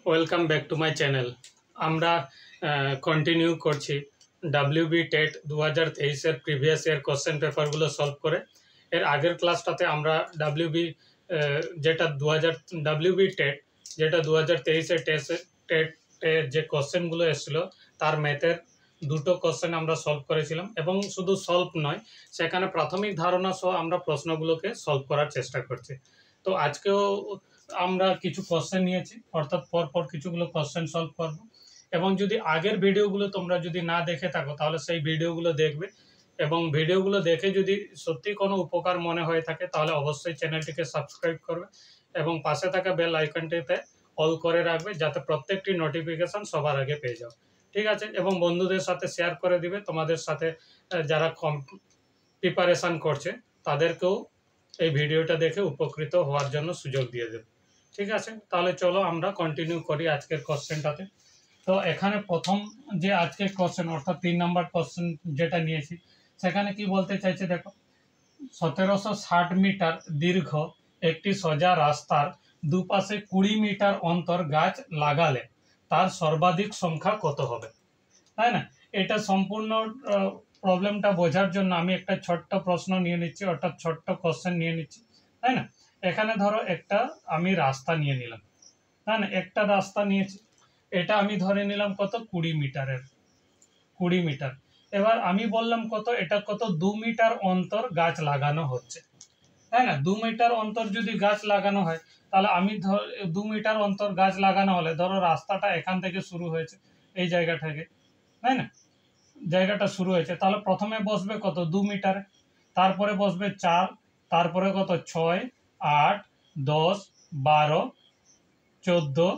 Welcome back to my channel. আমরা continue করছি WB TET 2023-এর প্রিভিয়াস ইয়ার কোশ্চেন পেপারগুলো সলভ করে। এর আগের ক্লাসটাতে আমরা ডাব্লিউবি যেটা ডাব্লিউবি টেট যেটা 2023-এর টেট যে কোশ্চেনগুলো এসেছিলো তার ম্যাথের দুটো কোশ্চেন আমরা সলভ করেছিলাম, এবং শুধু সলভ নয়, সেখানে প্রাথমিক ধারণা সহ আমরা প্রশ্নগুলোকে সলভ করার চেষ্টা করছি। তো আজকেও আমরা কিছু কোশ্চেন নিয়েছি, অর্থাৎ পরপর কিছুগুলো কোশ্চেন সলভ করব। এবং যদি আগের ভিডিওগুলো তোমরা যদি না দেখে থাকো তাহলে সেই ভিডিওগুলো দেখবে, এবং ভিডিওগুলো দেখে যদি সত্যি কোনো উপকার মনে হয়ে থাকে তাহলে অবশ্যই চ্যানেলটিকে সাবস্ক্রাইব করবে এবং পাশে থাকা বেল আইকনটিতে অল করে রাখবে, যাতে প্রত্যেকটি নোটিফিকেশন সবার আগে পেয়ে যাও। ঠিক আছে? এবং বন্ধুদের সাথে শেয়ার করে দিবে, তোমাদের সাথে যারা প্রিপারেশান করছে তাদেরকেও এই ভিডিওটা দেখে উপকৃত হওয়ার জন্য সুযোগ দিয়ে দেবে। ঠিক আছে, তাহলে চলো আমরা কন্টিনিউ করি আজকের কোশ্চেনটাতে। তো এখানে প্রথম যে আজকের কোশ্চেন অর্থাৎ 3 নম্বর কোশ্চেন যেটা নিয়েছি, সেখানে কি বলতে চাইছে দেখো, 1760 মিটার দীর্ঘ একটি সোজা রাস্তার দুপাশে 20 মিটার অন্তর গাছ লাগালে তার সর্বাধিক সংখ্যা কত হবে? তাই না? এটা সম্পূর্ণ প্রবলেমটা বোঝার জন্য আমি একটা ছোট্ট প্রশ্ন নিয়ে নিচ্ছি, অর্থাৎ ছোট্ট কোশ্চেন নিয়ে নিচ্ছি। তাই না? এখানে ধরো একটা আমি রাস্তা নিয়ে নিলাম, তাই না? একটা রাস্তা নিয়েছি, এটা আমি ধরে নিলাম কত, 20 মিটারের, 20 মিটার। এবার আমি বললাম কত, এটা কত, 2 মিটার অন্তর গাছ লাগানো হচ্ছে, তাই না? 2 মিটার অন্তর যদি গাছ লাগানো হয়, তাহলে আমি 2 মিটার অন্তর গাছ লাগানো হলে ধরো রাস্তাটা এখান থেকে শুরু হয়েছে, এই জায়গা থেকে, তাই না? জায়গাটা শুরু হয়েছে, তাহলে প্রথমে বসবে কত, 2 মিটারে, তারপরে বসবে 4, তারপরে কত, 6, 8, 10, 12, 14,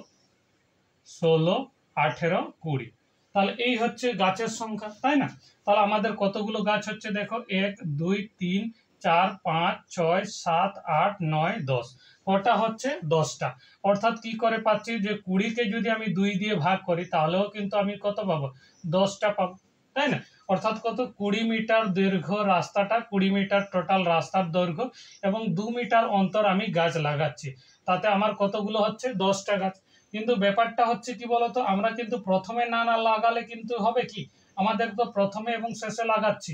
16, 18, 20। তাহলে এই হচ্ছে গাছের সংখ্যা, তাই না? তাহলে আমাদের কতগুলো গাছ হচ্ছে দেখো, 1, 2, 3, 4, 5, 6, 7, 8, 9, 10। কটা হচ্ছে? 10টা। অর্থাৎ কি করে পাচ্ছি, যে 20-কে যদি আমি 2 দিয়ে ভাগ করি তাহলেও কিন্তু আমি কত পাবো, 10টা পাবো, তাই না? অর্থাৎ কত, 20 মিটার দৈর্ঘ্য রাস্তাটা, 20 মিটার টোটাল রাস্তার দৈর্ঘ্য, এবং 2 মিটার অন্তর আমি গাছ লাগাচ্ছি, তাতে আমার কতগুলো হচ্ছে, 10টা গাছ। কিন্তু ব্যাপারটা হচ্ছে কি বলতো, আমরা কিন্তু প্রথমে না লাগালে কিন্তু হবে কি, আমাদের তো প্রথমে এবং শেষে লাগাচ্ছি,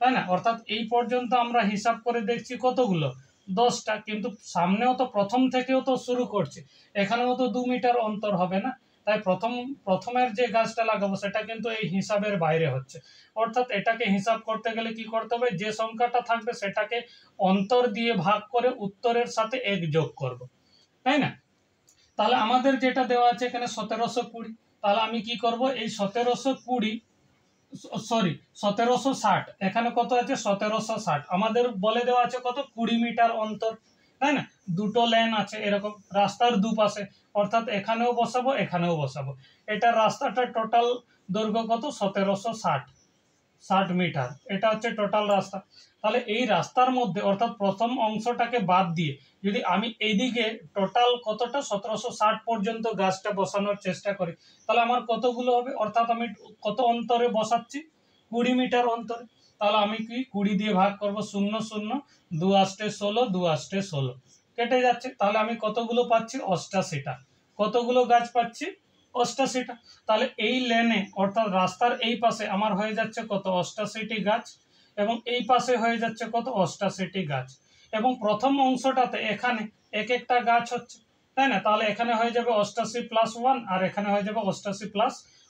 তাই না? অর্থাৎ এই পর্যন্ত আমরা হিসাব করে দেখছি কতগুলো, 10টা, কিন্তু সামনেও তো প্রথম থেকেও তো শুরু করছি, এখানেও তো 2 মিটার অন্তর হবে না, তাই প্রথমের যে গাছটা লাগাবো সেটা কিন্তু এই হিসাবের বাইরে হচ্ছে। অর্থাৎ এটাকে হিসাব করতে গেলে কি করতে হবে, যে সংখ্যাটা থাকবে সেটাকে অন্তর দিয়ে ভাগ করে উত্তরের সাথে 1 যোগ করব, তাই না? তাহলে আমাদের যেটা দেওয়া আছে এখানে 1720, তাহলে আমি কি করব, এই 1760, এখানে কত আছে, 1760, আমাদের বলে দেওয়া আছে কত, 20 মিটার অন্তর, তাই না? দুটো লেন আছে এরকম রাস্তার দুপাশে, অর্থাৎ এখানেও বসাবো এখানেও বসাবো। এটা রাস্তাটার টোটাল দৈর্ঘ্য কত, 1760 মিটার, এটা হচ্ছে টোটাল রাস্তা। তাহলে এই রাস্তার মধ্যে অর্থাৎ প্রথম অংশটাকে বাদ দিয়ে যদি আমি এইদিকে টোটাল কতটা, 1760 পর্যন্ত গাছটা বসানোর চেষ্টা করি, তাহলে আমার কতগুলো হবে, অর্থাৎ আমি কত অন্তরে বসাচ্ছি, 20 মিটার অন্তরে। তাহলে আমি কি 20 দিয়ে ভাগ করব, 0 0, 2 8 16, 2 8 16, কেটে যাচ্ছে। তাহলে আমি কতগুলো পাচ্ছি, 88টা। কতগুলো গাছ পাচ্ছি, 88টা। তাহলে এই লেনে অর্থাৎ রাস্তার এই পাশে আমার হয়ে যাচ্ছে কত, 88টি গাছ, এবং এই পাশে হয়ে যাচ্ছে কত, 88টি গাছ। এবং প্রথম অংশটাতে এখানে এক একটা গাছ হচ্ছে, তাই না? তাহলে এখানে হয়ে যাবে 88 + 1, আর এখানে হয়ে যাবে 88 +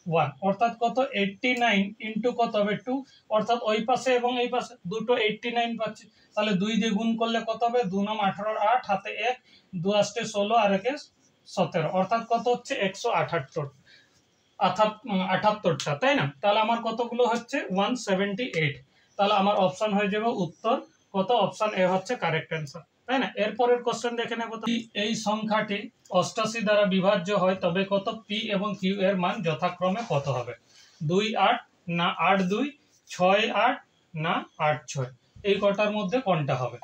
1, অর্থাৎ কত, 89 ইন্টু কত হবে, 2, অর্থাৎ ওই পাশে এবং এই পাশে দুটো 89 পাচ্ছি। তাহলে 2 দিয়ে গুণ করলে কত হবে, 2 9 18, 8 হাতে 1, 2 8 16, আর 1 17, অর্থাৎ কত হচ্ছে, 178টা, তাই না? তাহলে আমার কতগুলো হচ্ছে, 178। তাহলে আমার অপশন হয়ে যাবে উত্তর কত, অপশন এ হচ্ছে কারেক্ট অ্যান্সার, তাই না? এরপরের কোশ্চেন দেখে নেব, তো এই সংখ্যাটি 88 দ্বারা বিভাজ্য হয় তবে কত, পি এবং কিউ এর মান যথাক্রমে কত হবে? 2 8 না 8 2, 6 8 না 8 6, এই কটার মধ্যে কোনটা হবে?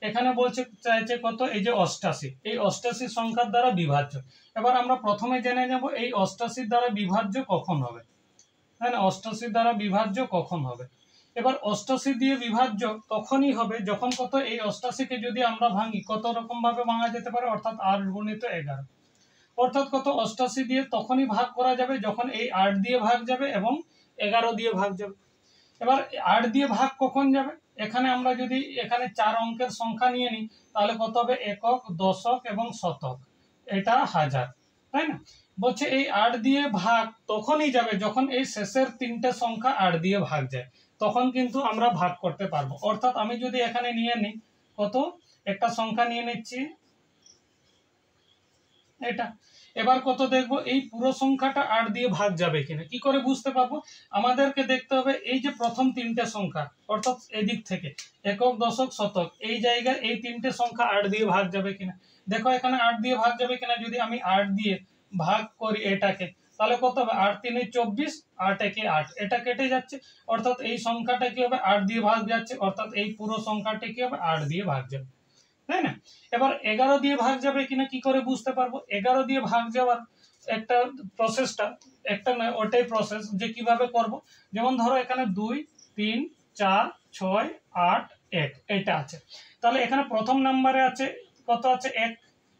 এখানে বলছে চাইছে কত, এই যে 88, এই 88 সংখ্যার দ্বারা বিভাজ্য। এবার আমরা প্রথমে জেনে নেব এই 88 দ্বারা বিভাজ্য কখন হবে, তাই না? 88 দ্বারা বিভাজ্য কখন হবে? এবার 88 দিয়ে বিভাজ্য তখনই হবে যখন কত, এই 88-কে যদি আমরা ভাঙি, কত রকম ভাবে ভাঙা যেতে পারে, অর্থাৎ 8 × 11, অর্থাৎ কত 88 দিয়ে তখনই ভাগ করা যাবে যখন এই 8 দিয়ে ভাগ যাবে এবং 11 দিয়ে ভাগ যাবে। এবার 8 দিয়ে ভাগ কখন যাবে, এখানে আমরা যদি এখানে 4 অঙ্কের সংখ্যা নিয়ে নিই তাহলে কত হবে একক, দশক এবং শতক, এটা হাজার, তাই না? বলছে এই 8 দিয়ে ভাগ তখনই যাবে যখন এই শেষের 3টে সংখ্যা 8 দিয়ে ভাগ যায়, তখন কিন্তু আমরা ভাগ করতে পারবো। অর্থাৎ আমি যদি এখানে নিয়ে নিই কত, একটা সংখ্যা নিয়ে নিচ্ছি এটা, এবার কত দেখবো এই পুরো সংখ্যাটা 8 দিয়ে ভাগ যাবে কিনা। কি করে বুঝতে পারবো, আমাদেরকে দেখতে হবে এই যে প্রথম 3টে সংখ্যা, অর্থাৎ এদিক থেকে একক, দশক, শতক, এই জায়গায় এই 3টে সংখ্যা 8 দিয়ে ভাগ যাবে কিনা। দেখো এখানে 8 দিয়ে ভাগ যাবে কিনা, যদি আমি 8 দিয়ে ভাগ করি এটাকে তাহলে কত হবে 8 3 24, 8 1 8, এটা কেটে যাচ্ছে, অর্থাৎ এই সংখ্যাটা কি হবে 8 দিয়ে ভাগ যাচ্ছে, অর্থাৎ এই পুরো সংখ্যাটা কি হবে 8 দিয়ে ভাগ যাবে, তাই না? এবার 11 দিয়ে ভাগ যাবে কিনা কি করে বুঝতে পারবো, 11 দিয়ে ভাগ যাওয়ার একটা প্রসেসটা, একটা নয় ওটাই প্রসেস, যে কিভাবে করব। যেমন ধরো এখানে 2 3 4 6 8 1 এটা আছে, তাহলে এখানে প্রথম নম্বরে আছে কত আছে 1,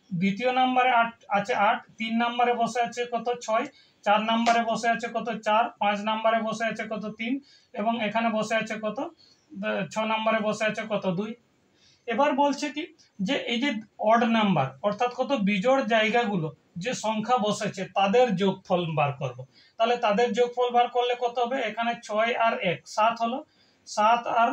দ্বিতীয় নম্বরে 8 আছে 8, 3 নম্বরে বসে আছে কত 6, 4 নম্বরে বসে আছে কত 4, 5 নম্বরে বসে আছে কত 3 এবং এখানে বসে আছে কত 6 নম্বরে বসে আছে কত 2। এবার বলছে কি যে এই যে অড নাম্বার অর্থাৎ কত বিজোড় জায়গাগুলো যে সংখ্যা বসেছে তাদের যোগফল বার করব। তাহলে তাদের যোগফল বার করলে কত হবে, এখানে 6 আর 1 7 হলো, 7 আর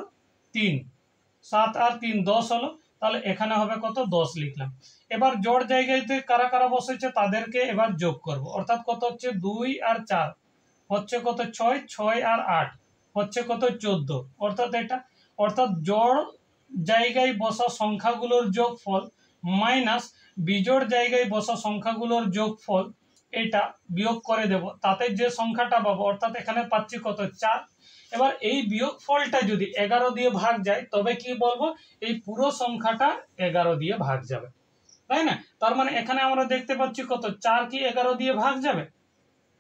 3 10 হলো, তাহলে এখানে হবে কত 10 লিখলাম। এবার জোড় জায়গাতে কারা কারা বসেছে তাদেরকে এবার যোগ করব, অর্থাৎ কত হচ্ছে 2 আর 4 হচ্ছে কত 6, 6 আর 8 হচ্ছে কত 14, অর্থাৎ এটা, অর্থাৎ জোড় জায়গায় বসা সংখ্যাগুলোর যোগফল মাইনাস বিজোড় জায়গায় বসা সংখ্যাগুলোর যোগফল, এটা বিয়োগ করে দেব, তাতে যে সংখ্যাটা পাবো অর্থাৎ এখানে পাচ্ছি কত 4। এবার এই বিয়োগফলটা যদি 11 দিয়ে ভাগ যায় তবে কি বলবো, এই পুরো সংখ্যাটা 11 দিয়ে ভাগ যাবে, তাই না? তার মানে এখানে আমরা দেখতে পাচ্ছি কত 4 কি 11 দিয়ে ভাগ যাবে,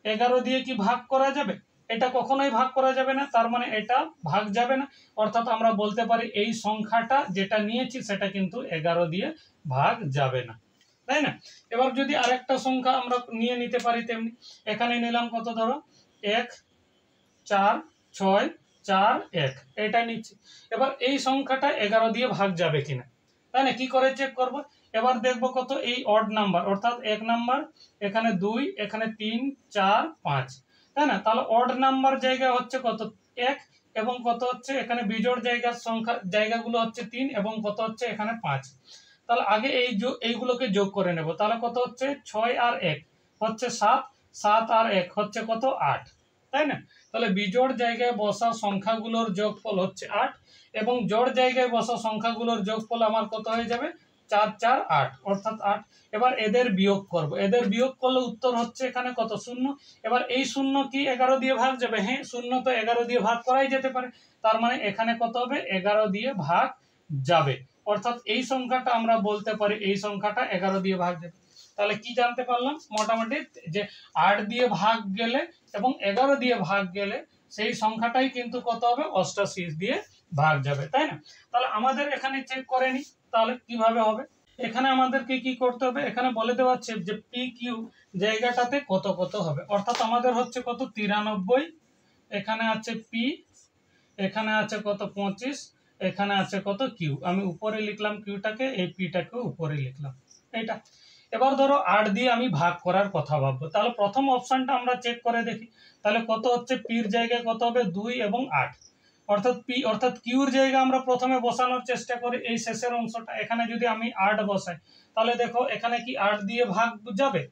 11 দিয়ে কি ভাগ করা যাবে, এটা কখনোই ভাগ করা যাবে না, তার মানে এটা ভাগ যাবে না, অর্থাৎ আমরা বলতে পারি এই সংখ্যাটা যেটা নিয়েছি সেটা কিন্তু 11 দিয়ে ভাগ যাবে না, তাই না? এবার যদি আরেকটা সংখ্যা আমরা নিয়ে নিতে পারি তেমনি, এখানে নিলাম কত ধরো 1 4 6 4 1 এটা নিচ্ছি, এবার এই সংখ্যাটা 11 দিয়ে ভাগ যাবে কিনা, তাই না? কি করে চেক করব, এবার দেখবো কত এই অড নাম্বার অর্থাৎ 1 নাম্বার, এখানে 2, এখানে 3 4 5, তাই না? তাহলে অড নাম্বার জায়গা হচ্ছে কত 1 এবং কত হচ্ছে এখানে বিজোড় জায়গার সংখ্যা জায়গাগুলো হচ্ছে 3 এবং কত হচ্ছে এখানে 5। তাহলে আগে এইগুলোকে যোগ করে নেব, তাহলে কত হচ্ছে 6 আর 1 হচ্ছে 7, 7 আর 1 হচ্ছে কত 8, তাই না? তাহলে বিজোড় জায়গায় বসা সংখ্যাগুলোর যোগফল হচ্ছে 8 এবং জোড় জায়গায় বসা সংখ্যাগুলোর যোগফল আমার কত হয়ে যাবে 4 4 8, অর্থাৎ 8। এবার এদের বিয়োগ করব, এদের বিয়োগ করলে উত্তর হচ্ছে এখানে কত 0। এবার এই 0 কি 11 দিয়ে ভাগ যাবে, হ্যাঁ 0 তো 11 দিয়ে ভাগ করাই যেতে পারে, তার মানে এখানে কত হবে 11 দিয়ে ভাগ যাবে, অর্থাৎ এই সংখ্যাটা আমরা বলতে পারি এই সংখ্যাটা 11 দিয়ে ভাগ যাবে। তাহলে কি জানতে পারলাম মোটামুটি, যে 8 দিয়ে ভাগ গেলে এবং 11 দিয়ে ভাগ গেলে সেই সংখ্যাটাই কিন্তু কত হবে 88 দিয়ে ভাগ যাবে, তাই না? তাহলে আমাদের এখানে চেক করে নি তাহলে কিভাবে হবে, এখানে আমাদেরকে কি করতে হবে, এখানে বলে দেওয়া আছে যে পি কিউ জায়গাটাতে কত কত হবে, অর্থাৎ আমাদের হচ্ছে কত 93, এখানে আছে পি, এখানে আছে কত 25, এখানে আছে কত কিউ, আমি উপরে লিখলাম কিউটাকে, এই পিটাকে উপরে লিখলাম এটা। এবার ধরো 8 দিয়ে আমি ভাগ করার কথা ভাববো, তাহলে প্রথম অপশনটা আমরা চেক করে দেখি, তাহলে কত হচ্ছে পির জায়গায় কত হবে 2 এবং 8, অর্থাৎ পি অর্থাৎ কিউর জায়গা আমরা প্রথমে বসানোর চেষ্টা করি এই শেষের অংশটা, এখানে যদি আমি 8 বসাই তাহলে দেখো এখানে কি 8 দিয়ে ভাগ যাবে,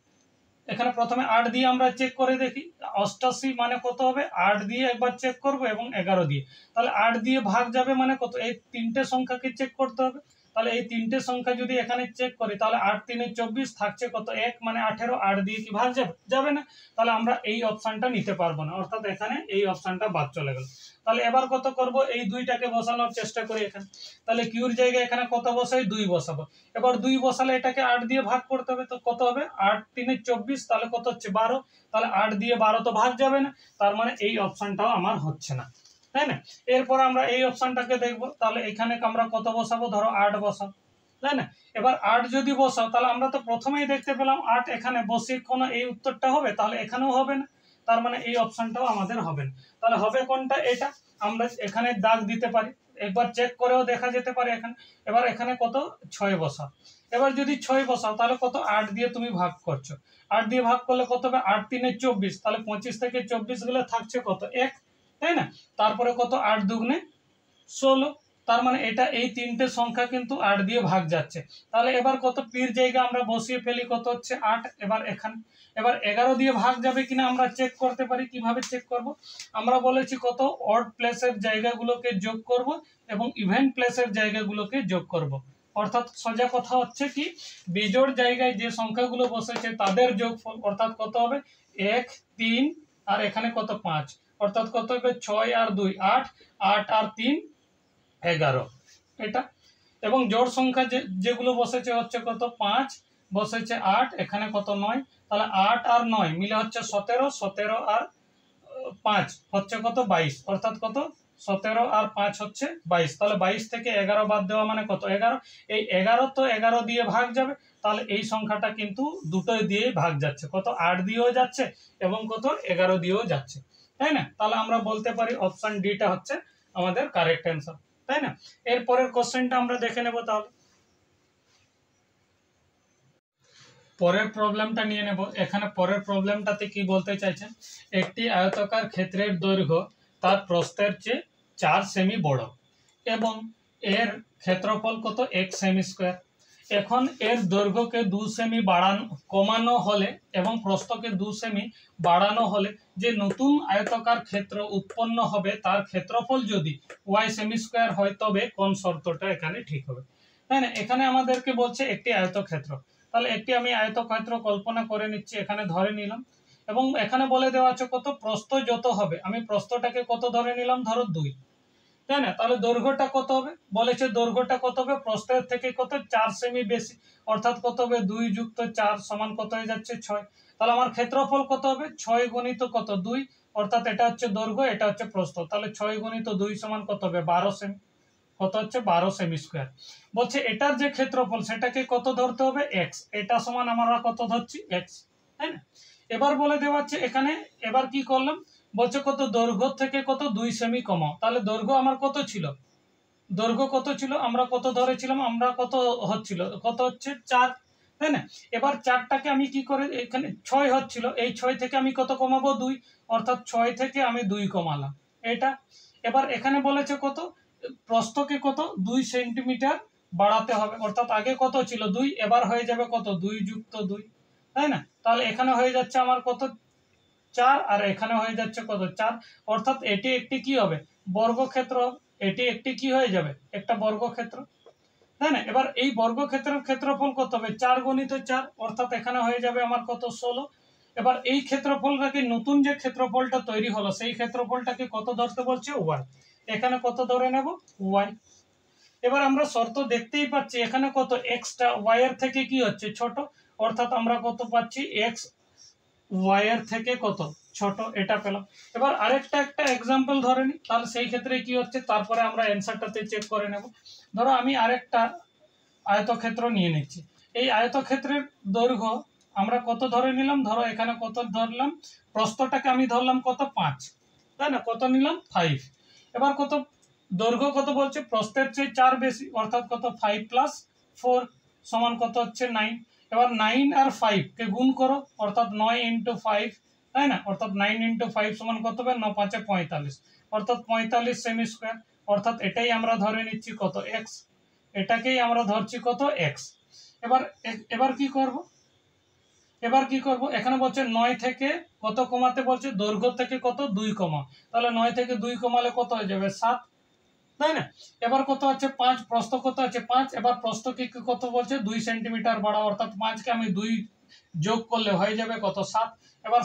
এখানে প্রথমে 8 দিয়ে আমরা চেক করে দেখি, 88 মানে কত হবে 8 দিয়ে একবার চেক করব এবং 11 দিয়ে, তাহলে 8 দিয়ে ভাগ যাবে মানে কত, এই তিনটে সংখ্যাকে চেক করতে হবে, তাহলে এই তিনটে সংখ্যা যদি এখানে চেক করি তাহলে 8 3 24 থাকছে কত 1 মানে 18, 8 দিয়ে কি ভাগ যাবে, যাবে না, তাহলে আমরা এই অপশনটা নিতে পারবো না, অর্থাৎ এখানে এই অপশনটা বাদ চলে গেল। তাহলে এবার কত করব, এই দুইটাকে বসানোর চেষ্টা করি এখানে, তাহলে কিউর জায়গায় এখানে কত বসাই 2 বসাবো, এবার 2 বসালে এটাকে 8 দিয়ে ভাগ করতে হবে, তো কত হবে 8 3 24, তাহলে কত হচ্ছে 12, তাহলে 8 দিয়ে 12 তো ভাগ যাবে না, তার মানে এই অপশনটাও আমার হচ্ছে না, তাই না? এরপর আমরা এই অপশনটাকে দেখবো, তাহলে এখানে আমরা কত বসাবো, ধরো 8 বসাবো, তাই না? এবার 8 যদি বসাও তাহলে আমরা তো প্রথমেই দেখতে পেলাম 8 এখানে বসিয়ে কোনো এই উত্তরটা হবে, তাহলে এখানেও হবে না, তার মানে এই অপশনটাও আমাদের হবে না। তাহলে হবে কোনটা? এটা। আমরা এখানে দাগ দিতে পারি, একবার চেক করেও দেখা যেতে পারে এখানে। এবার এখানে কত? 6 বসাও। এবার যদি 6 বসাও তাহলে কত? 8 দিয়ে তুমি ভাগ করছো, 8 দিয়ে ভাগ করলে কত হবে? 8 3 24, তাহলে 25 থেকে 24 গেলে থাকছে কত? 1, তাই না? তারপরে কত? 8 দুগুণে 16, তার মানে এটা এই তিনটে সংখ্যা কিন্তু 8 দিয়ে ভাগ যাচ্ছে। তাহলে এবার কত? পির জায়গা আমরা বসিয়ে ফেলি, কত হচ্ছে? 8। এবার এখানে এবার 11 দিয়ে ভাগ যাবে কিনা আমরা চেক করতে পারি। কিভাবে চেক করব? আমরা বলেছি কত? অড প্লেসের জায়গাগুলোকে যোগ করব এবং ইভেন প্লেসের জায়গাগুলোকে যোগ করব। অর্থাৎ সোজা কথা হচ্ছে কি, বিজোড় জায়গায় যে সংখ্যাগুলো বসেছে তাদের যোগফল, অর্থাৎ কত হবে? 1 3 আর এখানে কত? 5, অর্থাৎ কত হবে? 6 আর 2 8, 8 আর 3 11, এটা। এবং জোড় সংখ্যা যেগুলো বসেছে হচ্ছে কত? 5 বসেছে 8, এখানে কত? 9, তাহলে 8 আর 9 মিলে হচ্ছে 17, 17 আর 5 হচ্ছে কত? 22, অর্থাৎ কত? 17 আর 5 হচ্ছে 22। তাহলে 22 থেকে 11 বাদ দেওয়া মানে কত? 11। এই 11 তো 11 দিয়ে ভাগ যাবে, তাহলে এই সংখ্যাটা কিন্তু দুটোই দিয়ে ভাগ যাচ্ছে, কত? 8 দিয়েও যাচ্ছে এবং কত? 11 দিয়েও যাচ্ছে, তাই না? তাহলে আমরা বলতে পারি অপশন ডিটা হচ্ছে আমাদের কারেক্ট অ্যান্সার, তাই না? এরপরের কোশ্চেনটা আমরা দেখে নেব। তাহলে পরের প্রবলেমটা নিয়ে নেব। এখানে পরের প্রবলেমটাতে কি বলতে চাইছেন? একটি আয়তাকার ক্ষেত্রের দৈর্ঘ্য তার প্রস্থের চেয়ে 4 সেমি বড় এবং এর ক্ষেত্রফল কত? 1 সেমি স্কোয়ার। এখন এর দৈর্ঘ্যকে 2 সেমি কমানো হলে এবং প্রস্থকে 2 সেমি বাড়ানো হলে যে নতুন আয়তাকার ক্ষেত্র উৎপন্ন হবে তার ক্ষেত্রফল যদি y সেমি স্কোয়ার হয় তবে কোন শর্তটা এখানে ঠিক হবে, তাই না? এখানে আমাদেরকে বলছে একটি আয়তক্ষেত্র। তাহলে একটি আমি আয়তক্ষেত্র কল্পনা করে নিচ্ছি, এখানে ধরে নিলাম এবং এখানে বলে দেওয়া আছে কত? প্রস্থ যত হবে, আমি প্রস্থটাকে কত ধরে নিলাম? ধরো 2, তাই না? তাহলে দৈর্ঘ্যটা কত হবে? বলেছে দৈর্ঘ্যটা কত হবে? প্রস্থের থেকে কত? 4 সেমি বেশি, অর্থাৎ কত হবে? 2 যুক্ত 4 সমান কত হয়ে যাচ্ছে? 6। তাহলে আমার ক্ষেত্রফল কত হবে? 6 গুণিত কত? 2, অর্থাৎ এটা হচ্ছে দৈর্ঘ্য, এটা হচ্ছে প্রস্থ, তাহলে 6 গুণিত 2 সমান কত হবে? 12 সেমি, কত হচ্ছে? 12 সেমি স্কোয়ার। বলছে এটার যে ক্ষেত্রফল সেটাকে কত ধরতে হবে? এক্স, এটা সমান আমরা কত ধরছি? এক্স, তাই না? এবার বলে দেওয়া হচ্ছে এখানে, এবার কি করলাম? বলছে কত? দৈর্ঘ্য থেকে কত? 2 সেমি কমাও। তাহলে দৈর্ঘ্য আমার কত ছিল? দৈর্ঘ্য কত ছিল? আমরা কত ধরেছিলাম? আমরা কত হচ্ছিল? কত হচ্ছে? 4, তাই না? এবার 4টাকে আমি কি করে, এখানে 6 হচ্ছিল, এই 6 থেকে আমি কত কমাবো? 2, অর্থাৎ 6 থেকে আমি 2 কমালাম, এটা। এবার এখানে বলেছে কত? প্রস্থকে কত? 2 সেন্টিমিটার বাড়াতে হবে, অর্থাৎ আগে কত ছিল? 2, এবার হয়ে যাবে কত? 2 যুক্ত 2, তাই না? তাহলে এখানে হয়ে যাচ্ছে আমার কত? 4, আর এখানে হয়ে যাচ্ছে কত? 4, অর্থাৎ এটি একটি কি হবে? বর্গক্ষেত্র। এটি একটি কি হয়ে যাবে? একটা বর্গক্ষেত্র, তাই না? এবার এই বর্গক্ষেত্রের ক্ষেত্রফল কত হবে? 4 গুণিত 4, অর্থাৎ এখানে হয়ে যাবে আমার কত? 16। এবার এই ক্ষেত্রফলটাকে, নতুন যে ক্ষেত্রফলটা তৈরি হলো সেই ক্ষেত্রফলটাকে কত ধরতে বলছে? ওয়াই। এখানে কত ধরে নেব? ওয়াই। এবার আমরা শর্ত দেখতেই পাচ্ছি এখানে কত? এক্সটা ওয়াই এর থেকে কি হচ্ছে? ছোট, অর্থাৎ আমরা কত পাচ্ছি? এক্স ওয়াই এর থেকে কত? ছোট, এটা পেলাম। এবার আরেকটা একটা এক্সাম্পল ধরে নি, তাহলে সেই ক্ষেত্রে কি হচ্ছে তারপরে আমরা অ্যান্সারটাতে চেক করে নেব। ধরো আমি আরেকটা আয়তক্ষেত্র নিয়ে নিচ্ছি। এই আয়তক্ষেত্রের দৈর্ঘ্য আমরা কত ধরে নিলাম? ধরো এখানে কত ধরলাম? প্রস্থটাকে আমি ধরলাম কত? 5, তাই না? কত নিলাম? 5। এবার কত? দৈর্ঘ্য কত বলছে? প্রস্থের চেয়ে 4 বেশি, অর্থাৎ কত? 5 + 4 সমান কত হচ্ছে? 9। এবার 9 আর 5 কে গুণ করো, অর্থাৎ 9 × 5, তাই না? অর্থাৎ 9 × 5 সমান কত হবে? 9 × 5 = 45, অর্থাৎ 45 সেমি স্কোয়ার, অর্থাৎ এটাই আমরা ধরে নিচ্ছি কত? এক্স, এটাকেই আমরা ধরছি কত? এক্স। এবার এবার কি করব? এবার কি করব? এখানে বলছে 9 থেকে কত কমাতে বলছে? দৈর্ঘ্য থেকে কত? 2 কমাও। তাহলে 9 থেকে 2 কমালে কত হয়ে যাবে? 7, তাই না? এবার কত আছে? 5, প্রস্থ কত আছে? 5, এবার প্রস্থকে কত বলছে? 2 সেন্টিমিটার বাড়াও, অর্থাৎ 5 কে আমি 2 যোগ করলে হয়ে যাবে কত? 7। এবার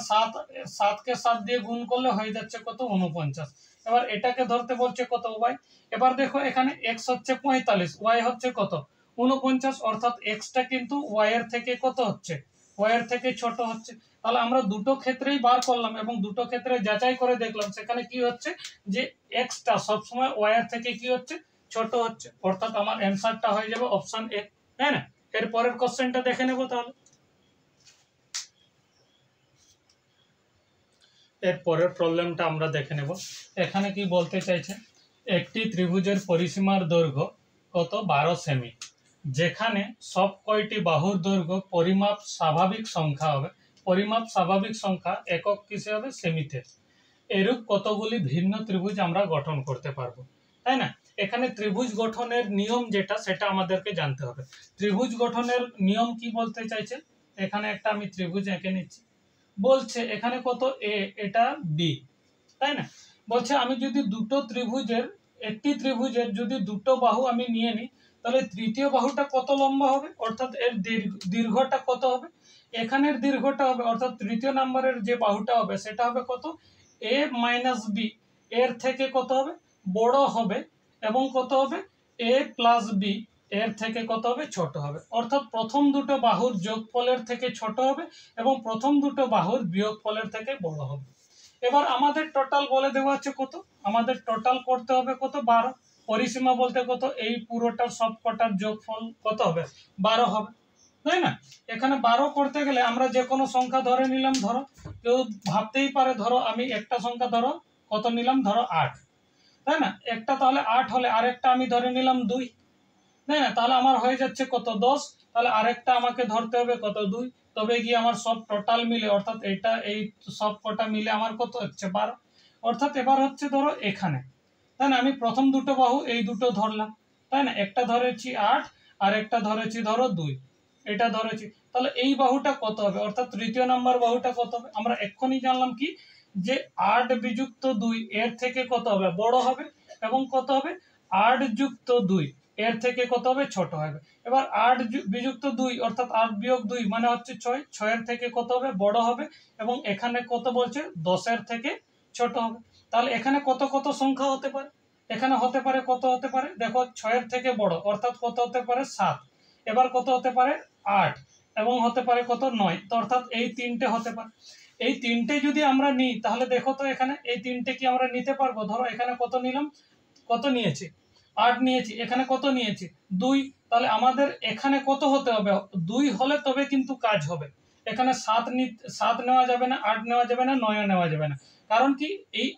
7 কে 7 দিয়ে গুণ করলে হয়ে যাচ্ছে কত? 49। এবার এটাকে ধরতে বলছে কত? ওয়াই। এবার দেখো এখানে এক্স হচ্ছে 45, ওয়াই হচ্ছে কত? 49, অর্থাৎ এক্সটা কিন্তু ওয়াই এর থেকে কত হচ্ছে? ওয়াই এর থেকে ছোট হচ্ছে। তাহলে আমরা দুটো ক্ষেত্রেই বার করলাম এবং দুটো ক্ষেত্রে যাচাই করে দেখলাম সেখানে কি হচ্ছে? যে এক্সটা সবসময় ওয়াই এর থেকে কি হচ্ছে? ছোট হচ্ছে, অর্থাৎ আমার অ্যান্সারটা হয়ে যাবে অপশন এ। তাই না? এর পরের কোশ্চেনটা দেখে নেব তাহলে। এর পরের প্রবলেমটা আমরা দেখে নেব। এখানে কি বলতে চাইছে, একটি ত্রিভুজের পরিসীমার দৈর্ঘ্য কত 12 সেমি, যেখানে সব কয়টি বাহুর দৈর্ঘ্য পরিমাপ স্বাভাবিক সংখ্যা হবে, পরিমাপ স্বাভাবিক সংখ্যা একক কিসে হবে, সেমিতে। এরূপ কতগুলি ভিন্ন ত্রিভুজ আমরা গঠন করতে পারবো, তাই না? এখানে ত্রিভুজ গঠনের নিয়ম যেটা, সেটা আমাদেরকে জানতে হবে। ত্রিভুজ গঠনের নিয়ম কি বলতে চাইছে, এখানে একটা আমি ত্রিভুজ এঁকে নিচ্ছি। বলছে এখানে কত এ, এটা বি, তাই না? বলছে আমি যদি দুটো ত্রিভুজের, একটি ত্রিভুজের যদি দুটো বাহু আমি নিয়ে নিই, তাহলে তৃতীয় বাহুটা কত লম্বা হবে, অর্থাৎ এর দীর্ঘটা কত হবে। এখানের দীর্ঘটা হবে, অর্থাৎ তৃতীয় নম্বরের যে বাহুটা হবে সেটা হবে কত, এ মাইনাস বি, এর থেকে কত হবে, বড় হবে, এবং কত হবে, এ প্লাস বি এর থেকে কত হবে, ছোট হবে। অর্থাৎ প্রথম দুটো বাহুর যোগফলের থেকে ছোট হবে এবং প্রথম দুটো বাহুর বিয়োগফলের থেকে বড় হবে। এবার আমাদের টোটাল বলে দেওয়া আছে কত, আমাদের টোটাল করতে হবে কত, 12। পরিসীমা বলতে কত, এই পুরোটা সব কটার যোগফল কত হবে, 12 হবে, তাই না? এখানে 12 করতে গেলে আমরা যে কোনো সংখ্যা ধরে নিলাম। ধরো কেউ ভাবতেই পারে, ধরো আমি একটা সংখ্যা, ধরো কত নিলাম, ধরো 8, তাই না? একটা তাহলে 8 হলে আরেকটা আমি ধরে নিলাম 2, তাই না? তাহলে আমার হয়ে যাচ্ছে কত, 10। তাহলে আরেকটা আমাকে ধরতে হবে কত, 2, তবে গিয়ে আমার সব টোটাল মিলে, অর্থাৎ এটা এই সব কটা মিলে আমার কত হচ্ছে, 12। অর্থাৎ এবার হচ্ছে ধরো এখানে, তাই না, আমি প্রথম দুটো বাহু এই দুটো ধরলাম, তাই না? একটা ধরেছি 8 আর একটা ধরেছি ধরো 2, এটা ধরেছি। তাহলে এই বাহুটা কত হবে, অর্থাৎ তৃতীয় নাম্বার বাহুটা কত হবে, আমরা এক্ষুনি জানলাম কি, যে 8 বিযুক্ত 2 এর থেকে কত হবে, বড় হবে, এবং কত হবে, 8 যুক্ত 2 এর থেকে কত হবে, ছোট হবে। এবার 8 বিযুক্ত 2 অর্থাৎ 8 বিয়োগ 2 মানে হচ্ছে 6, 6 এর থেকে কত হবে, বড় হবে, এবং এখানে কত বলছে, 10 এর থেকে ছোট হবে। তাহলে এখানে কত কত সংখ্যা হতে পারে, এখানে হতে পারে কত হতে পারে, দেখো 6 এর থেকে বড় অর্থাৎ কত হতে পারে, 7। এবার কত হতে পারে, 8, এবং হতে পারে কত, 9, তো অর্থাৎ এই তিনটে হতে পারে। এই তিনটে যদি আমরা নিই, তাহলে দেখো তো এখানে এই তিনটে কি আমরা নিতে পারবো। ধরো এখানে কত নিলাম, কত নিয়েছি, 8 নিয়েছি, এখানে কত নিয়েছি, 2। তাহলে আমাদের এখানে কত হতে হবে, 2 হলে তবে কিন্তু কাজ হবে। এখানে 7 নেওয়া যাবে না, 8 নেওয়া যাবে না, 9 নেওয়া যাবে না। কারণ কি, এই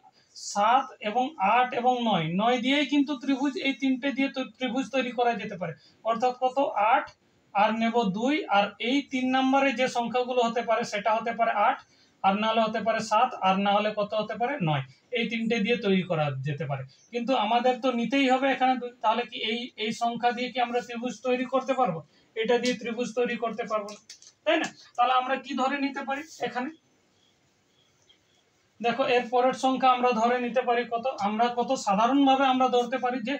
7 এবং 8 এবং 9 দিয়েই কিন্তু ত্রিভুজ, এই তিনটে দিয়ে তো ত্রিভুজ তৈরি করা যেতে পারে। অর্থাৎ কত, 8 আর নেব 2, আর এই 3 নম্বরে যে সংখ্যাগুলো হতে পারে সেটা হতে পারে 8, আর না হলে হতে পারে 7, আর না হলে কত হতে পারে, 9। এই তিনটে দিয়ে তৈরি করা যেতে পারে, কিন্তু আমাদের তো নিতেই হবে এখানে 2। তাহলে কি এই সংখ্যা দিয়ে কি আমরা ত্রিভুজ তৈরি করতে পারবো, এটা দিয়ে ত্রিভুজ তৈরি করতে পারবো না, তাই না? তাহলে আমরা কি ধরে নিতে পারি এখানে, দেখো এর পরের সংখ্যা আমরা ধরে নিতে পারি কত, আমরা কত সাধারণভাবে আমরা ধরতে পারি যে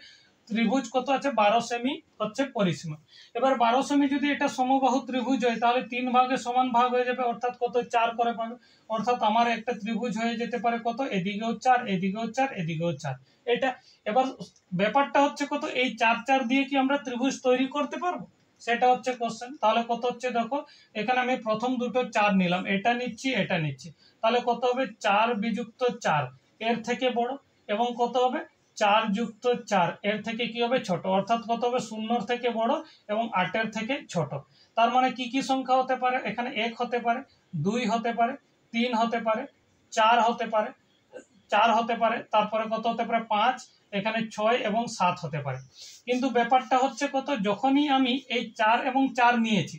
ত্রিভুজ কত আছে, 12 সেমি হচ্ছে পরিসীমা। এবার 12 সেমি যদি এটা সমবাহু ত্রিভুজ হয়, তাহলে 3 ভাগে সমান ভাগ হয়ে যাবে, অর্থাৎ কত, 4 করে পাবে। অর্থাৎ আমার একটা ত্রিভুজ হয়ে যেতে পারে কত, এদিকেও 4, এদিকেও 4, এদিকেও 4, এটা। এবার ব্যাপারটা হচ্ছে কত, এই 4 4 দিয়ে কি আমরা ত্রিভুজ তৈরি করতে পারবো, সেটা হচ্ছে কোশ্চেন। তাহলে কত হচ্ছে, দেখো এখানে আমি প্রথম দুটো 4 নিলাম, এটা নিচ্ছি, এটা নিচ্ছি, তাহলে কত হবে, 4 বিযুক্ত 4 এর থেকে বড়, এবং কত হবে, 4 যুক্ত 4 এর থেকে কি হবে, ছোট। অর্থাৎ কত হবে, 0 থেকে বড় এবং 8 এর থেকে ছোট। তার মানে কি কি সংখ্যা হতে পারে, এখানে 1 হতে পারে, 2 হতে পারে, 3 হতে পারে, 4 হতে পারে, 4 হতে পারে, তারপরে কত হতে পারে, 5, এখানে 6 এবং 7 হতে পারে। কিন্তু ব্যাপারটা হচ্ছে কত, যখনই আমি এই 4 এবং 4 নিয়েছি,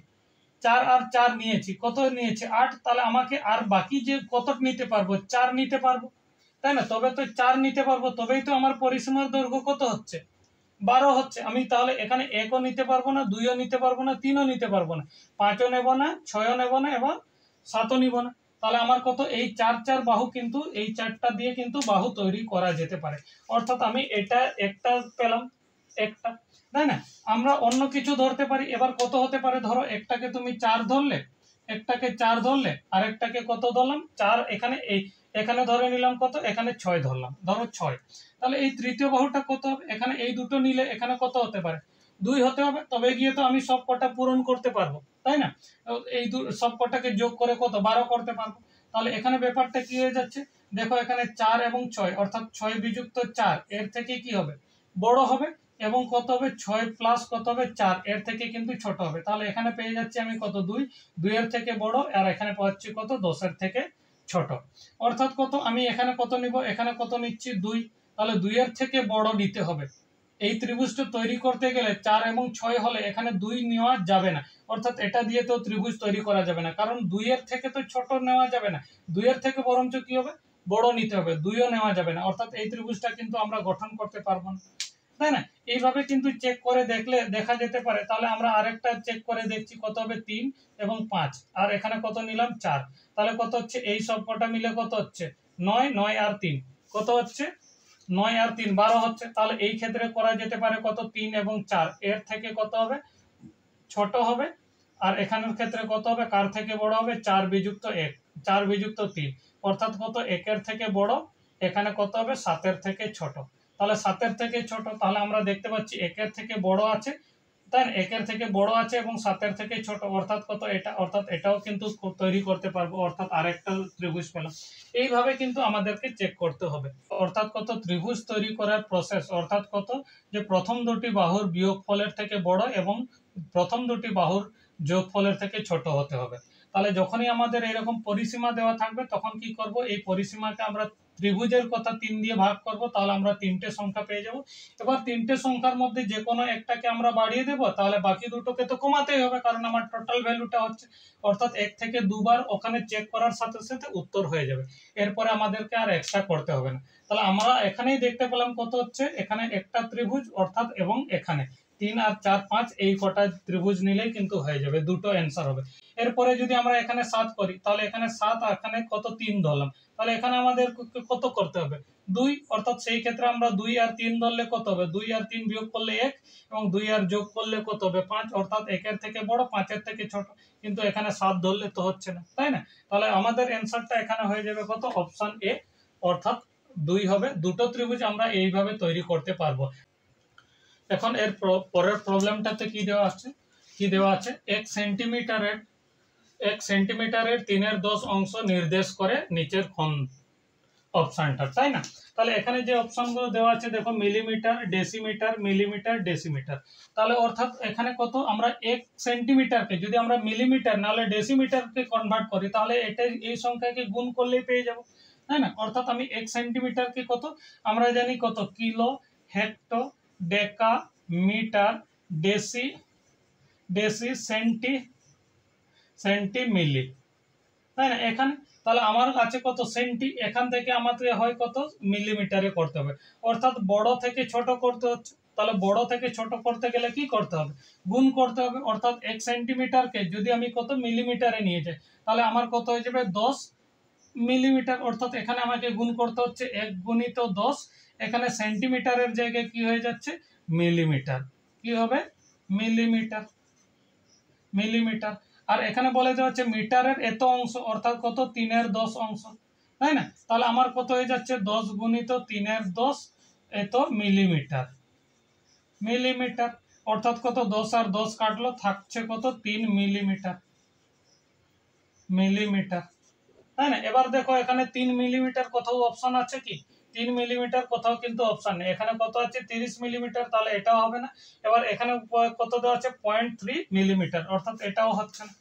4 আর 4 নিয়েছি, কত নিয়েছি, 8, তাহলে আমাকে আর বাকি যে কত নিতে পারবো, 4 নিতে পারবো, তাই না? তবে তো 4 নিতে পারবো, তবেই তো আমার পরিসীমার দৈর্ঘ্য কত হচ্ছে, 12 হচ্ছে। আমি তাহলে এখানে 1ও নিতে পারবো না, 2ও নিতে পারবো না, 3ও নিতে পারবো না, 5ও নেব না, 6ও নেব না, এবং 7ও নিব না। তাহলে আমার কত, এই 4 4 বাহু, কিন্তু এই 4টা দিয়ে কিন্তু বাহু তৈরি করা যেতে পারে। অর্থাৎ আমি এটা একটা পেলাম, একটা, তাই না? আমরা অন্য কিছু ধরতে পারি। এবার কত হতে পারে, ধরো একটাকে তুমি 4 ধরলে, একটাকে 4 ধরলে, আর একটাকে কত ধরলাম, 4, এখানে এখানে ধরে নিলাম কত, এখানে 6 ধরলাম, ধরো 6। তাহলে এই তৃতীয় বাহুটা কত হবে, এখানে এই দুটো নিলে এখানে কত হতে পারে, 2 হতে হবে, তবে গিয়ে তো আমি সব কটা পূরণ করতে পারবো, তাই না? এই সব কটাকে যোগ করে কত, 12 করতে পারবো। তাহলে এখানে ব্যাপারটা কি হয়ে যাচ্ছে, দেখো এখানে 4 এবং 6, অর্থাৎ 6 বিযুক্ত 4 এর থেকে কি হবে, বড় হবে, এবং কত হবে 6 প্লাস কত হবে 4 এর থেকে কিন্তু ছোট হবে। তাহলে এখানে পেয়ে যাচ্ছি আমি কত 2, 2 এর থেকে বড়, আর এখানে পাচ্ছি কত 10 এর থেকে ছোট। অর্থাৎ কত আমি এখানে কত নিব, এখানে কত নিচ্ছি 2, তাহলে 2 এর থেকে বড় নিতে হবে। এই ত্রিভুজটা তৈরি করতে গেলে 4 এবং 6 হলে এখানে 2 নেওয়া যাবে না, অর্থাৎ এটা দিয়ে তো ত্রিভুজ তৈরি করা যাবে না, কারণ 2 এর থেকে তো ছোট নেওয়া যাবে না, 2 এর থেকে বরঞ্চ কি হবে বড় নিতে হবে, 2ও নেওয়া যাবে না, অর্থাৎ এই ত্রিভুজটা কিন্তু আমরা গঠন করতে পারবো না, তাই না? এইভাবে কিন্তু চেক করে দেখলে দেখা যেতে পারে। তাহলে আমরা আরেকটা চেক করে দেখছি কত হবে 3 এবং 5, আর এখানে কত নিলাম 4, তাহলে কত হচ্ছে এই সবকটা মিলে কত হচ্ছে 9, 9 আর 3 কত হচ্ছে 9 আর 3 12 হচ্ছে। তাহলে এই ক্ষেত্রে করা যেতে পারে কত 3 এবং 4 এর থেকে কত হবে ছোট হবে, আর এখানের ক্ষেত্রে কত হবে কার থেকে বড় হবে 4 বিযুক্ত 1, 4 বিযুক্ত 3, অর্থাৎ কত 1 এর থেকে বড়, এখানে কত হবে 7 এর থেকে ছোট। তাহলে 7 এর থেকে ছোট, তাহলে আমরা দেখতে পাচ্ছি 1 এর থেকে বড় আছে, তাই 1 এর থেকে বড় আছে এবং 7 এর থেকে ছোট, অর্থাৎ কত এটা, অর্থাৎ এটাও কিন্তু তৈরি করতে পারবো, অর্থাৎ আরেকটা ত্রিভুজ পেলাম। এইভাবে কিন্তু আমাদেরকে চেক করতে হবে, অর্থাৎ কত ত্রিভুজ তৈরি করার প্রসেস, অর্থাৎ কত যে প্রথম দুটি বাহুর বিয়োগফলের থেকে বড় এবং প্রথম দুটি বাহুর যোগফলের থেকে ছোট হতে হবে। তাহলে যখনই আমাদের এরকম পরিসীমা দেওয়া থাকবে তখন কি করব, এই পরিসীমাকে আমরা ত্রিভুজের কথা 3 দিয়ে ভাগ করব, তাহলে আমরা 3টে সংখ্যা পেয়ে যাব। এবার 3টে সংখ্যার মধ্যে যে কোনো একটাকে আমরা বাড়িয়ে দেব, তাহলে বাকি দুটোকে তো কমাতেই হবে, কারণ আমার টোটাল ভ্যালুটা হচ্ছে, অর্থাৎ 1 থেকে 2বার ওখানে চেক করার সাথে সাথে উত্তর হয়ে যাবে, এরপরে আমাদেরকে আর এক্সট্রা করতে হবে না। তাহলে আমরা এখানেই দেখতে পেলাম কত হচ্ছে, এখানে একটা ত্রিভুজ, অর্থাৎ এবং এখানে 3 আর 4 5 এই কটা ত্রিভুজ নিলেই কিন্তু হয়ে যাবে, দুটো অ্যান্সার হবে। এরপরে যদি আমরা এখানে 7 করি, তাহলে এখানে 7 আর এখানে কত 3 ধরলাম, তাহলে এখানে আমাদের কত করতে হবে 2, অর্থাৎ সেই ক্ষেত্রে আমরা 2 আর 3 ধরলে কত হবে 2 আর 3 বিয়োগ করলে 1 এবং 2 আর যোগ করলে কত হবে 5, অর্থাৎ 1 এর থেকে বড় 5 এর থেকে ছোট, কিন্তু এখানে 7 ধরলে তো হচ্ছে না, তাই না? তাহলে আমাদের অ্যান্সারটা এখানে হয়ে যাবে কত অপশন এ, অর্থাৎ 2 হবে। দুটো ত্রিভুজ আমরা এইভাবে তৈরি করতে পারবো। এখন এর পরের প্রবলেমটাতে কি দেওয়া আছে, 1 সেন্টিমিটারের 3/10 অংশ নির্দেশ করে নিচের কোণ অপশনটা, তাই না? তাহলে এখানে যে অপশনগুলো দেওয়া আছে দেখো মিলিমিটার, ডেসিমিটার, মিলিমিটার, ডেসিমিটার। তাহলে অর্থাৎ এখানে কত আমরা 1 সেন্টিমিটারকে যদি আমরা মিলিমিটার নাহলে ডেসিমিটারকে কনভার্ট করি, তাহলে এটা এই সংখ্যাকে গুণ করলেই পেয়ে যাব, তাই না? অর্থাৎ আমি 1 সেন্টিমিটারকে কত আমরা জানি কত কিলো, হেক্টর, ডেকা, মিটার, ডেসি, সেন্টি, মিলি, তাই না? এখানে তাহলে আমার কাছে কত সেন্টি, এখান থেকে আমাদের হয় কত মিলিমিটারে করতে হবে, অর্থাৎ বড় থেকে ছোট করতে হচ্ছে। তাহলে বড় থেকে ছোট করতে গেলে কি করতে হবে গুণ করতে হবে, অর্থাৎ 1 সেন্টিমিটারকে যদি আমি কত মিলিমিটারে নিয়ে যাই, তাহলে আমার কত হয়ে যাবে 10 মিলিমিটার, অর্থাৎ এখানে আমাকে গুণ করতে হচ্ছে 1 গুণিত 10, এখানে সেন্টিমিটারের জায়গায় কি হয়ে যাচ্ছে মিলিমিটার, কি হবে মিলিমিটার, আর এখানে বলে দেওয়া হচ্ছে মিটারের এত অংশ, অর্থাৎ কত 3/10 অংশ, তাই না? তাহলে আমার কত হয়ে যাচ্ছে 10 গুণিত 3/10 এত মিলিমিটার, অর্থাৎ কত 10 আর 10 কাটলো থাকছে কত 3 মিলিমিটার, তাই না? এবার দেখো এখানে 3 মিলিমিটার কোথাও অপশন আছে কি, 3 মিলিমিটার কোথাও কিন্তু অপশন নেই, এখানে কত আছে 30 মিলিমিটার, তাহলে এটাও হবে না। এবার এখানে কত দেওয়া আছে 0.3 মিলিমিটার, অর্থাৎ এটাও হচ্ছে না,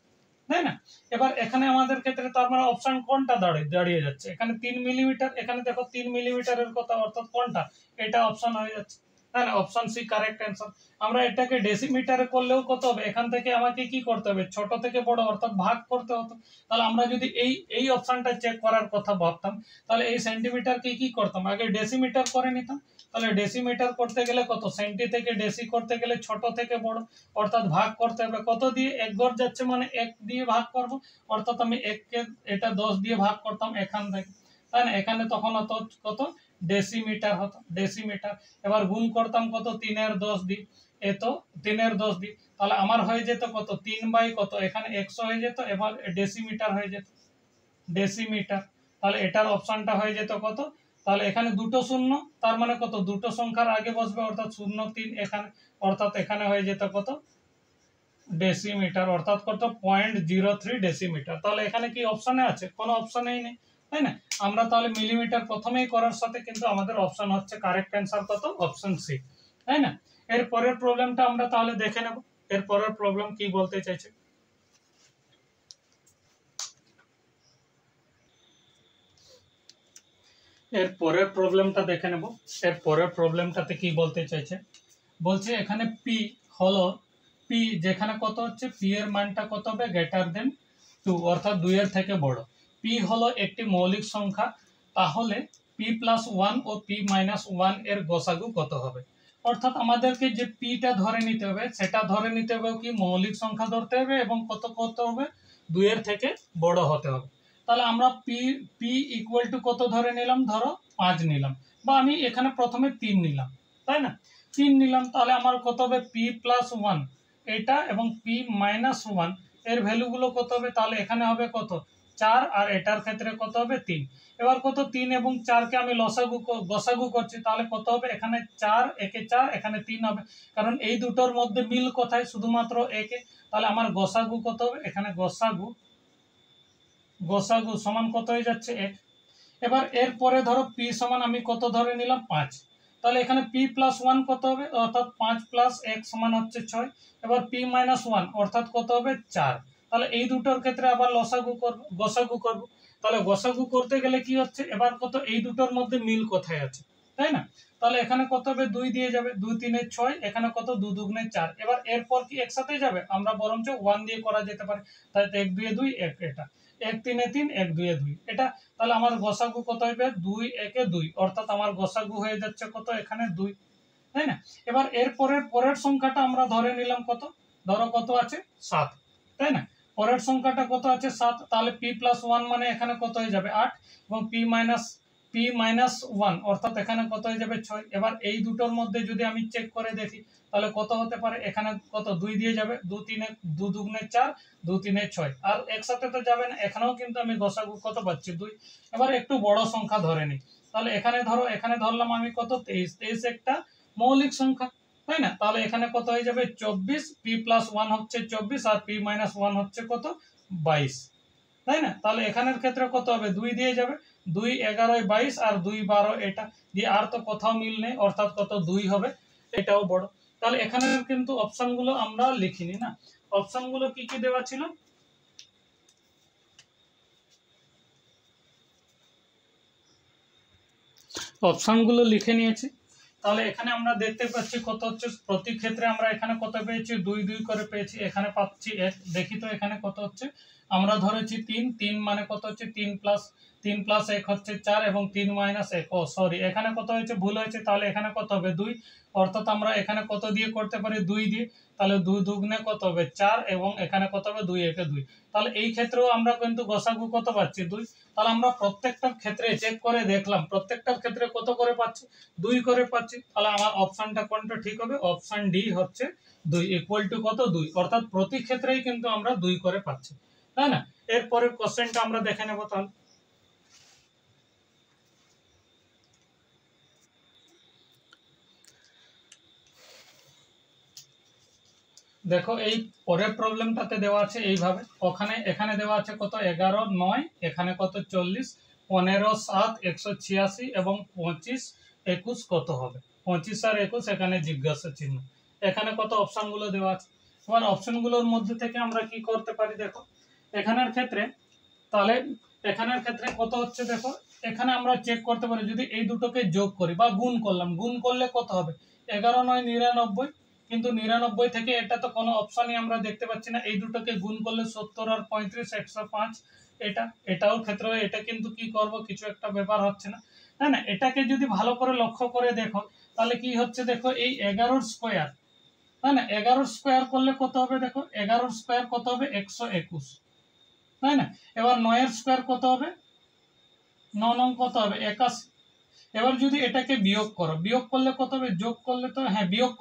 তাই না? এবার এখানে আমাদের ক্ষেত্রে তার মানে অপশন কোনটা দাঁড়িয়ে যাচ্ছে, এখানে 3 মিলিমিটার, এখানে দেখো 3 মিলিমিটারের কথা, অর্থাৎ কোনটা এটা অপশন হয়ে যাচ্ছে, তাই না? Option C correct answer. আমরা এটাকে ডেসিমিটারে করলেও কত হবে, এখান থেকে আমাকে কি করতে হবে ছোট থেকে বড় অর্থাৎ ভাগ করতে হতো। তাহলে আমরা যদি এই অপশনটা চেক করার কথা ভাবতাম, তাহলে এই সেন্টিমিটারকে কি করতাম আগে ডেসিমিটার করে নিতাম। তাহলে ডেসিমিটার করতে গেলে কত সেন্টি থেকে ডেসি করতে গেলে ছোট থেকে বড়, অর্থাৎ ভাগ করতে হবে কত দিয়ে 1 ঘর যাচ্ছে মানে 1 দিয়ে ভাগ করব, অর্থাৎ আমি 1 কে এটা 10 দিয়ে ভাগ করতাম এখান থেকে, তাই না? এখানে তখন হতো কত ডেসিমিটার হতো, ডেসিমিটার। এবার গুণ করতাম কত 3/10 দিয়ে, এত 3/10 দিয়ে, তাহলে আমার হয়ে যেত কত 3 বাই কত এখানে 100 হয়ে যেত, এবার ডেসিমিটার হয়ে যেত, ডেসিমিটার। তাহলে এটার অপশনটা হয়ে যেত কত, তাহলে এখানে দুটো শূন্য, তার মানে কত দুটো সংখ্যার আগে বসবে, অর্থাৎ 0 3 এখানে, অর্থাৎ এখানে হয়ে যেত কত ডেসিমিটার, অর্থাৎ কত 0.03 ডেসিমিটার। তাহলে এখানে কি অপশনে আছে, কোনো অপশনেই নেই, তাই না? আমরা তাহলে মিলিমিটার প্রথমেই করার সাথে কিন্তু আমাদের অপশন হচ্ছে কারেক্ট অ্যান্সার কত অপশন সি, তাই না? এর পরের প্রবলেমটা আমরা তাহলে দেখে নেব এর পরের প্রবলেম কি বলতে চাইছে। এর পরের প্রবলেমটা দেখে নেব। এর পরের প্রবলেমটাতে কি বলতে চাইছে, বলছে এখানে পি হলো পি যেখানে কত হচ্ছে পি এর মানটা কত হবে গ্রেটার দেন 2 অর্থাৎ 2 এর থেকে বড়। পি হলো একটি মৌলিক সংখ্যা, তাহলে পি প্লাস 1 ও পি মাইনাস 1 এর গসাগু কত হবে। অর্থাৎ আমাদেরকে যে পিটা ধরে নিতে হবে সেটা ধরে নিতে হবে কি মৌলিক সংখ্যা ধরতে হবে এবং কত কত হবে 2 এর থেকে বড় হতে হবে। তাহলে আমরা পি পি ইকুয়াল টু কত ধরে নিলাম, ধরো 5 নিলাম, বা আমি এখানে প্রথমে 3 নিলাম, তাই না, 3 নিলাম। তাহলে আমার কত হবে পি প্লাস 1 এটা এবং পি মাইনাস 1 এর ভ্যালুগুলো কত হবে, তাহলে এখানে হবে কত 4 আর এটার ক্ষেত্রে কত হবে 3। এবার কত 3 এবং 4 কে আমি গসাগু করছি, তাহলে কত হবে এখানে 4 একে 4 এখানে 3 হবে, কারণ এই দুটোর মধ্যে মিল কোথায় শুধুমাত্র একে। তাহলে আমার গসাগু কত হবে, এখানে গসাগু সমান কত হয়ে যাচ্ছে 1। এবার এর পরে ধরো পি সমান আমি কত ধরে নিলাম 5, তাহলে এখানে পি প্লাস 1 কত হবে, অর্থাৎ 5 প্লাস 1 সমান হচ্ছে 6। এবার পি মাইনাস 1 অর্থাৎ কত হবে 4। তাহলে এই দুটোর ক্ষেত্রে আবার গসাগু করব। তাহলে গসাগু করতে গেলে কি হচ্ছে, এবার কত এই দুটোর মধ্যে মিল কোথায় আছে, তাই না। তাহলে এখানে কত হবে 2 দিয়ে যাবে, 2 3 6, এখানে কত 2 2 4। এবার এরপর কি একসাথে যাবে, আমরা বরঞ্চ 1 দিয়ে করা যেতে পারে, তাই 1 2 2 1 এটা 1 3 3 1 2 2 এটা। তাহলে আমার গসাগু কত হবে 2 1 2, অর্থাৎ আমার গসাগু হয়ে যাচ্ছে কত এখানে 2, তাই না। এবার এর পরের সংখ্যাটা আমরা ধরে নিলাম কত, ধরো কত আছে 7, তাই না। পরের সংখ্যাটা কত আছে 7, তাহলে পি প্লাস 1 মানে এখানে কত হয়ে যাবে 8 এবং পি মাইনাস 1 অর্থাৎ এখানে কত হয়ে যাবে 6। এবার এই দুটোর মধ্যে যদি আমি চেক করে দেখি তাহলে কত হতে পারে, এখানে কত 2 দিয়ে যাবে, 2 3 2 2 4 2 3 6, আর একসাথে তো যাবে না, এখানেও কিন্তু আমি গসাগু কত পাচ্ছি 2। এবার একটু বড় সংখ্যা ধরে নিই, তাহলে এখানে ধরলাম আমি কত 23, 23 একটা মৌলিক সংখ্যা, তাই না। তাহলে এখানে কত হয়ে যাবে 24, পি প্লাস 1 হচ্ছে 24 আর পি মাইনাস 1 হচ্ছে কত 22, তাই না। তাহলে এখানের ক্ষেত্রে কত হবে 2 দিয়ে যাবে, 2 11 22 আর 2 12 এটা দিয়ে, আর তো কোথাও মিল নেই, অর্থাৎ কত 2 হবে, এটাও বড়। তাহলে এখানে কিন্তু অপশনগুলো আমরা লিখিনি না, অপশনগুলো কি কি দেওয়া ছিল, অপশনগুলো লিখে নিয়েছি। তাহলে এখানে আমরা দেখতে পাচ্ছি কত হচ্ছে প্রতি ক্ষেত্রে আমরা এখানে কত পেয়েছি 2 2 করে পেয়েছি, এখানে পাচ্ছি 1। দেখি তো এখানে কত হচ্ছে, আমরা ধরেছি 3, 3 মানে কত হচ্ছে 3 প্লাস 1 হচ্ছে 4 এবং 3 মাইনাস 1, ও সরি এখানে কত হয়েছে ভুল হয়েছে, তাহলে এখানে কত হবে 2, অর্থাৎ আমরা এখানে কত দিয়ে করতে পারি 2 দিয়ে, তাহলে 2 দুগুণে কত হবে 4 এবং এখানে কত হবে 2 একে 2। তাহলে এই ক্ষেত্রেও আমরা কিন্তু গসাগু কত পাচ্ছি 2। তাহলে আমরা প্রত্যেকটার ক্ষেত্রে চেক করে দেখলাম প্রত্যেকটার ক্ষেত্রে কত করে পাচ্ছি 2 করে পাচ্ছি। তাহলে আমার অপশনটা কোনটা ঠিক হবে, অপশন ডি হচ্ছে 2 ইকুয়াল টু কত 2, অর্থাৎ প্রতি ক্ষেত্রেই কিন্তু আমরা 2 করে পাচ্ছি, তাই না। এরপরে কোশ্চেনটা আমরা দেখে নেব। তাহলে দেখো এই পরের প্রবলেমটাতে দেওয়া আছে এইভাবে, এখানে দেওয়া আছে কত 11 9, এখানে কত 40, 15 7 186 এবং 25 21 কত হবে, 25 আর 21 এখানে জিজ্ঞাসা চিহ্ন। এখানে কত অপশনগুলো দেওয়া আছে, এবার অপশনগুলোর মধ্যে থেকে আমরা কি করতে পারি দেখো এখানের ক্ষেত্রে, তাহলে এখানের ক্ষেত্রে কত হচ্ছে দেখো, এখানে আমরা চেক করতে পারি যদি এই দুটোকে যোগ করি বা গুণ করলাম, গুণ করলে কত হবে 11 9 99, কিন্তু 99 থেকে এটা তো কোনো অপশনই আমরা দেখতে পাচ্ছি না, এই দুটোকে গুণ করলে 70 আর 35 105, এটাও ক্ষেত্রে এটা কিন্তু কি করব কিছু একটা ব্যাপার হচ্ছে না, তাই না। এটাকে যদি ভালো করে লক্ষ্য করে দেখো তাহলে কি হচ্ছে দেখো এই 11 স্কোয়ার, তাই না, 11 স্কোয়ার করলে কত হবে দেখো 11 স্কোয়ার কত হবে 121, তাই না। এবার 9 এর স্কোয়ার কত হবে 9 9 কত হবে 81। এবার যদি এটাকে বিয়োগ করো, বিয়োগ করলে কত হবে, যোগ করলে তো হ্যাঁ বিয়োগ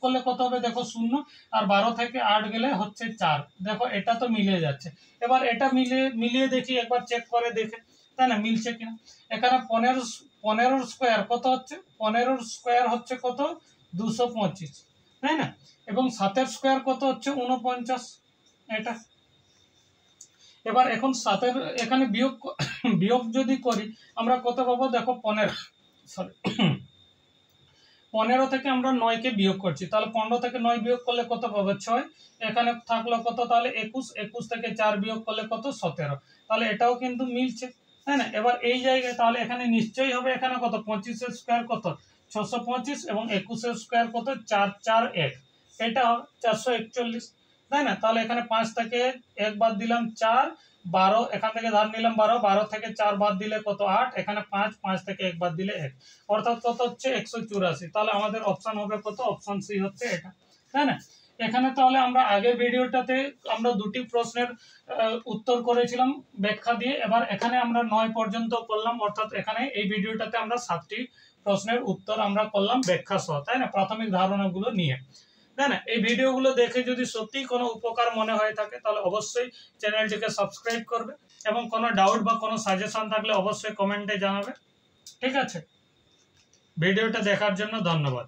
করলে কত হবে দেখো 0, আর 12 থেকে 8 গেলে হচ্ছে 4, দেখো এটা তো মিলে যাচ্ছে। এবার এটা মিলিয়ে দেখি একবার চেক করে দেখে, তাই না মিলছে কিনা। এখানে 15 স্কোয়ার কত হচ্ছে, 15 স্কোয়ার হচ্ছে কত 225, তাই না, এবং 7 স্কোয়ার কত হচ্ছে 49 এটা। এবার এখন 7 এখানে বিয়োগ যদি করি আমরা কত পাবো দেখো 15, সরি 15 থেকে আমরা 9 কে বিয়োগ করছি, তাহলে 15 থেকে 9 বিয়োগ করলে কত পাবে 6, এখানে থাকলো কত তাহলে 21, 21 থেকে 4 বিয়োগ করলে কত 17, তাহলে এটাও কিন্তু মিলছে, তাই না। এবার এই জায়গায় তাহলে এখানে নিশ্চয়ই হবে এখানে কত 25 এর স্কয়ার কত 625 এবং 21 এর স্কয়ার কত 441, এটা হবে 441, তাই না। তাহলে এখানে 5 থেকে 1 বাদ দিলাম 4, 12, এখান থেকে ধার নিলাম 12, 12 থেকে 4 বাদ দিলে কত 8, এখানে 5, 5 থেকে 1 বাদ দিলে 1, অর্থাৎ কত হচ্ছে 184। তাহলে আমাদের অপশন হবে কত, অপশন সি হচ্ছে এটা, তাই না। এখানে তাহলে আমরা আগের ভিডিওটাতে আমরা দুটি প্রশ্নের উত্তর করেছিলাম ব্যাখ্যা দিয়ে, এবার এখানে আমরা 9 পর্যন্ত করলাম, অর্থাৎ এখানে এই ভিডিওটাতে আমরা 7টি প্রশ্নের উত্তর আমরা করলাম ব্যাখ্যা সহ, তাই না, প্রাথমিক ধারণাগুলো নিয়ে, তাই না। এই ভিডিওগুলো দেখে যদি সত্যি কোনো উপকার মনে হয়ে থাকে তাহলে অবশ্যই চ্যানেলটিকে সাবস্ক্রাইব করবে এবং কোনো ডাউট বা কোনো সাজেশন থাকলে অবশ্যই কমেন্টে জানাবে, ঠিক আছে। ভিডিওটা দেখার জন্য ধন্যবাদ।